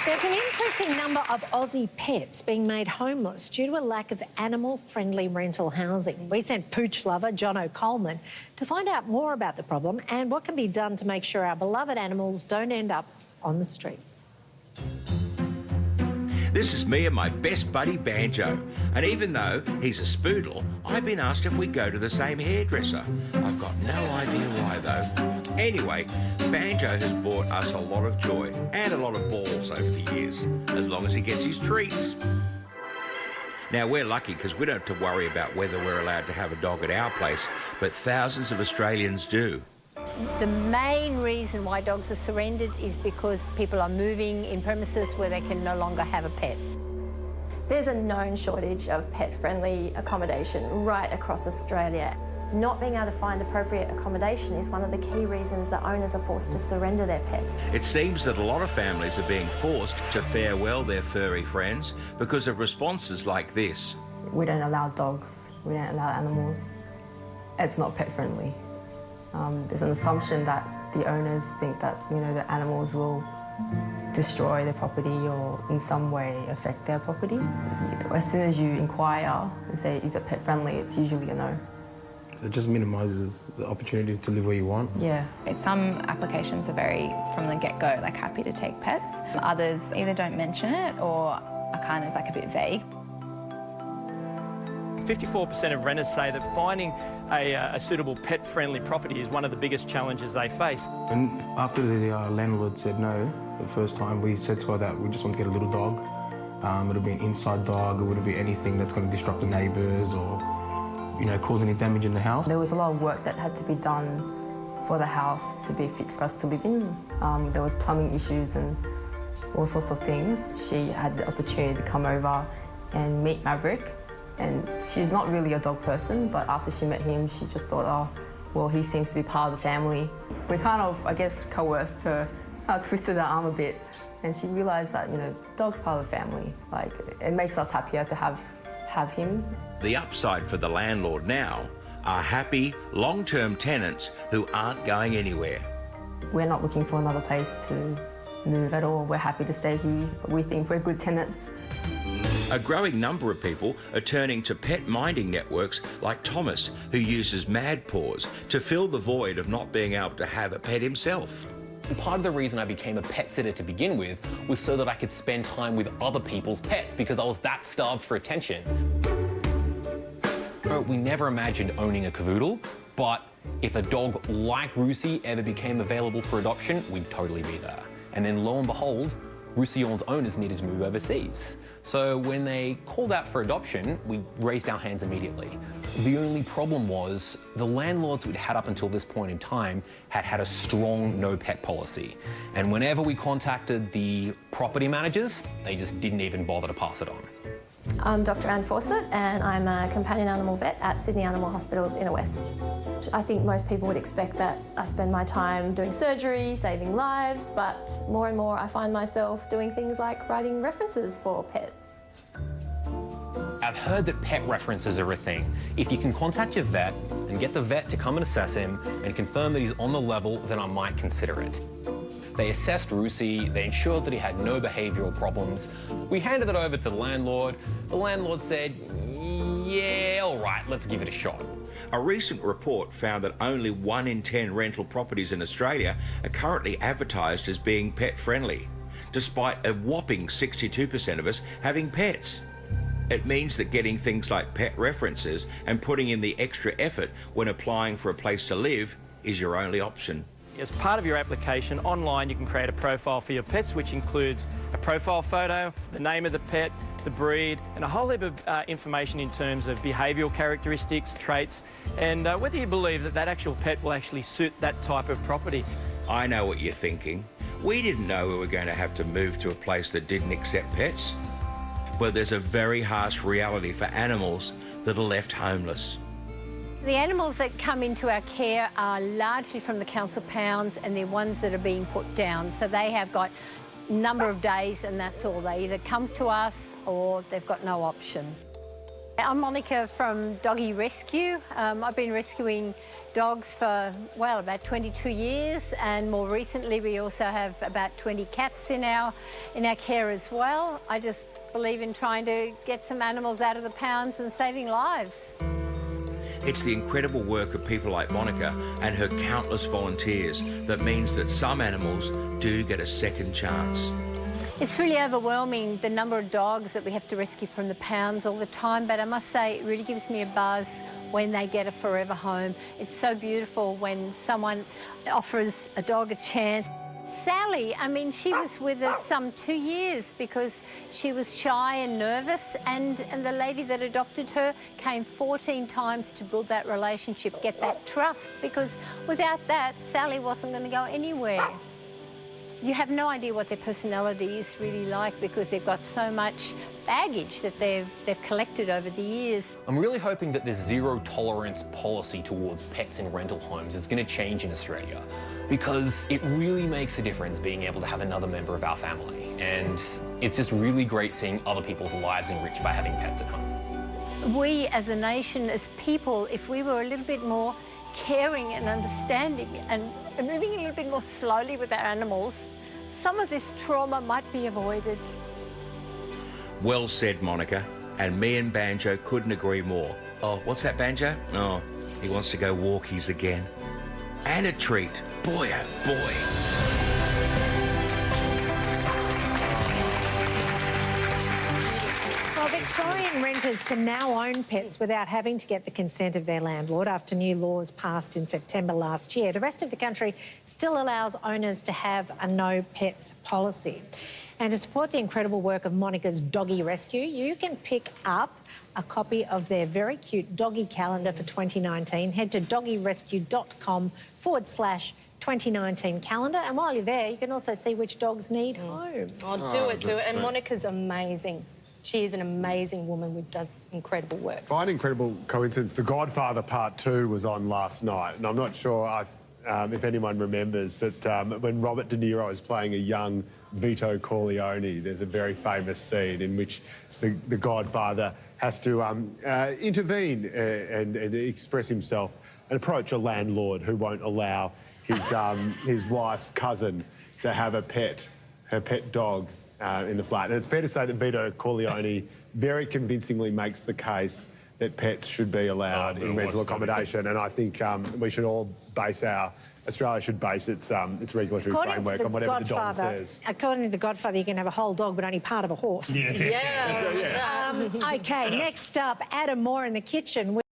There's an increasing number of Aussie pets being made homeless due to a lack of animal-friendly rental housing. We sent pooch lover Jono Coleman to find out more about the problem and what can be done to make sure our beloved animals don't end up on the streets. This is me and my best buddy Banjo, and even though he's a spoodle, I've been asked if we go to the same hairdresser. I've got no idea why though. Anyway, Banjo has brought us a lot of joy and a lot of balls over the years, as long as he gets his treats. Now, we're lucky because we don't have to worry about whether we're allowed to have a dog at our place, but thousands of Australians do. The main reason why dogs are surrendered is because people are moving in premises where they can no longer have a pet. There's a known shortage of pet-friendly accommodation right across Australia. Not being able to find appropriate accommodation is one of the key reasons that owners are forced to surrender their pets. It seems that a lot of families are being forced to farewell their furry friends because of responses like this. We don't allow dogs, we don't allow animals. It's not pet-friendly. There's an assumption that the owners think that, the animals will destroy their property or in some way affect their property. As soon as you inquire and say, is it pet-friendly, it's usually a no. So it just minimises the opportunity to live where you want. Yeah. Some applications are very, from the get-go, happy to take pets. Others either don't mention it or are kind of a bit vague. 54% of renters say that finding a suitable pet-friendly property is one of the biggest challenges they face. And after the landlord said no the first time, we said to her that we just want to get a little dog. It'll be an inside dog, it wouldn't be anything that's going to disrupt the neighbours or, cause any damage in the house. There was a lot of work that had to be done for the house to be fit for us to live in. There was plumbing issues and all sorts of things. She had the opportunity to come over and meet Maverick. And she's not really a dog person, but after she met him, she just thought, oh, well, he seems to be part of the family. We kind of, coerced her, twisted her arm a bit, and she realised that, dog's part of the family. It makes us happier to have him. The upside for the landlord now are happy, long-term tenants who aren't going anywhere. We're not looking for another place to move at all. We're happy to stay here. We think we're good tenants. A growing number of people are turning to pet minding networks like Thomas, who uses MadPaws to fill the void of not being able to have a pet himself. Part of the reason I became a pet sitter to begin with was so that I could spend time with other people's pets because I was that starved for attention. We never imagined owning a cavoodle, but if a dog like Rusi ever became available for adoption, we'd totally be there. And then lo and behold, Roussillon's owners needed to move overseas. So when they called out for adoption, we raised our hands immediately. The only problem was the landlords we'd had up until this point in time had a strong no-pet policy. And whenever we contacted the property managers, they just didn't even bother to pass it on. I'm Dr. Anne Fawcett and I'm a companion animal vet at Sydney Animal Hospital's Inner West. I think most people would expect that I spend my time doing surgery, saving lives, but more and more I find myself doing things like writing references for pets. I've heard that pet references are a thing. If you can contact your vet and get the vet to come and assess him and confirm that he's on the level, then I might consider it. They assessed Rusi, they ensured that he had no behavioural problems. We handed it over to the landlord. The landlord said, yeah, all right, let's give it a shot. A recent report found that only 1 in 10 rental properties in Australia are currently advertised as being pet-friendly, despite a whopping 62% of us having pets. It means that getting things like pet references and putting in the extra effort when applying for a place to live is your only option. As part of your application, online you can create a profile for your pets, which includes a profile photo, the name of the pet, the breed, and a whole heap of information in terms of behavioural characteristics, traits, and whether you believe that that actual pet will actually suit that type of property. I know what you're thinking. We didn't know we were going to have to move to a place that didn't accept pets. Well, there's a very harsh reality for animals that are left homeless. The animals that come into our care are largely from the council pounds and they're ones that are being put down. So they have got a number of days and that's all. They either come to us or they've got no option. I'm Monica from Doggy Rescue. I've been rescuing dogs for, well, about 22 years, and more recently we also have about 20 cats in our care as well. I just believe in trying to get some animals out of the pounds and saving lives. It's the incredible work of people like Monica and her countless volunteers that means that some animals do get a second chance. It's really overwhelming, the number of dogs that we have to rescue from the pounds all the time, but I must say it really gives me a buzz when they get a forever home. It's so beautiful when someone offers a dog a chance. Sally, I mean, she was with us some 2 years because she was shy and nervous, and the lady that adopted her came 14 times to build that relationship, get that trust, because without that, Sally wasn't going to go anywhere. You have no idea what their personality is really like because they've got so much baggage that they've collected over the years. I'm really hoping that this zero tolerance policy towards pets in rental homes is going to change in Australia, because it really makes a difference being able to have another member of our family. And it's just really great seeing other people's lives enriched by having pets at home. We as a nation, as people, if we were a little bit more caring and understanding and moving a little bit more slowly with our animals, some of this trauma might be avoided. Well said, Monica. And me and Banjo couldn't agree more. Oh, what's that, Banjo? Oh, he wants to go walkies again. And a treat. Boy, oh boy. Well, Victorian renters can now own pets without having to get the consent of their landlord after new laws passed in September last year. The rest of the country still allows owners to have a no pets policy. And to support the incredible work of Monica's Doggy Rescue, you can pick up a copy of their very cute doggy calendar for 2019. Head to doggyrescue.com/2019 calendar. And while you're there, you can also see which dogs need home. Oh, do it. And Monica's amazing. She is an amazing woman who does incredible work. By an incredible coincidence, The Godfather Part 2 was on last night, and I'm not sure if anyone remembers, but when Robert De Niro is playing a young Vito Corleone, there's a very famous scene in which the Godfather has to intervene and express himself and approach a landlord who won't allow his wife's cousin to have her pet dog in the flat. And it's fair to say that Vito Corleone very convincingly makes the case that pets should be allowed in rental accommodation. And I think we should all base Australia should base its regulatory framework on whatever the dog says. According to The Godfather, you can have a whole dog but only part of a horse. Yeah. OK, next up, Adam Moore in the kitchen.